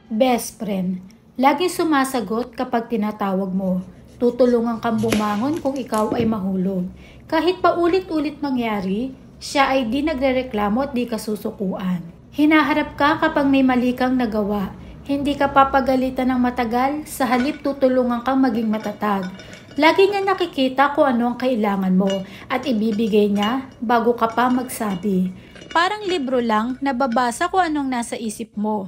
Best friend, laging sumasagot kapag tinatawag mo. Tutulungan kang bumangon kung ikaw ay mahulog. Kahit pa ulit-ulit mangyari, siya ay di nagrereklamo at di ka susukuan. Hinaharap ka kapag may mali kang nagawa. Hindi ka papagalitan ng matagal, sa halip tutulungan kang maging matatag. Lagi niya nakikita kung ano ang kailangan mo at ibibigay niya bago ka pa magsabi. Parang libro lang, nababasa kung anong nasa isip mo.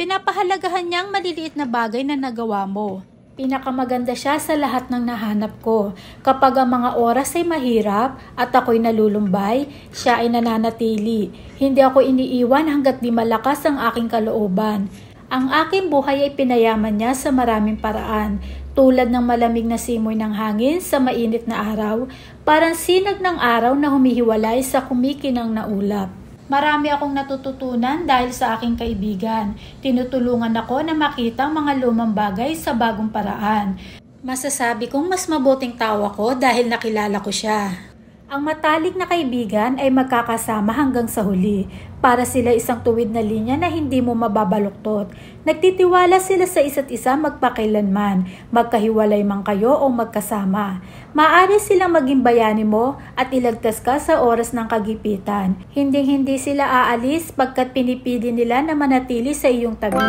Pinapahalagahan niya ang maliliit na bagay na nagawa mo. Pinakamaganda siya sa lahat ng nahanap ko. Kapag ang mga oras ay mahirap at ako'y nalulumbay, siya ay nananatili. Hindi ako iniiwan hanggat di malakas ang aking kalooban. Ang aking buhay ay pinayaman niya sa maraming paraan. Tulad ng malamig na simoy ng hangin sa mainit na araw, parang sinag ng araw na humihiwalay sa kumikinang na ulap. Marami akong natututunan dahil sa aking kaibigan. Tinutulungan ako na makita ang mga lumang bagay sa bagong paraan. Masasabi kong mas mabuting tao ako dahil nakilala ko siya. Ang matalik na kaibigan ay magkakasama hanggang sa huli. Para sila isang tuwid na linya na hindi mo mababaluktot. Nagtitiwala sila sa isa't isa magpakailanman, magkahiwalay man kayo o magkasama. Maaari silang maging bayani mo at ilagtas ka sa oras ng kagipitan. Hindi sila aalis pagkat pinipili nila na manatili sa iyong tabi.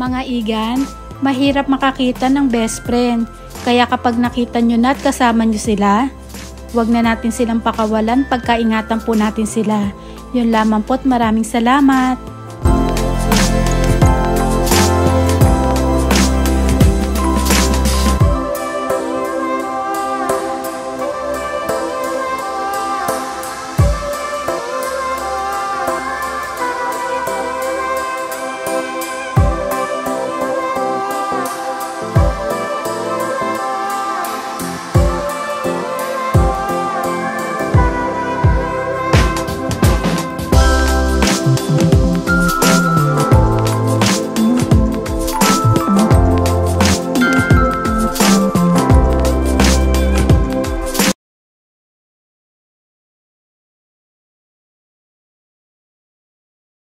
Mga igan, mahirap makakita ng best friend. Kaya kapag nakita nyo na at kasama nyo sila, huwag na natin silang pakawalan, pagkaingatan po natin sila. Yun lamang po't maraming salamat.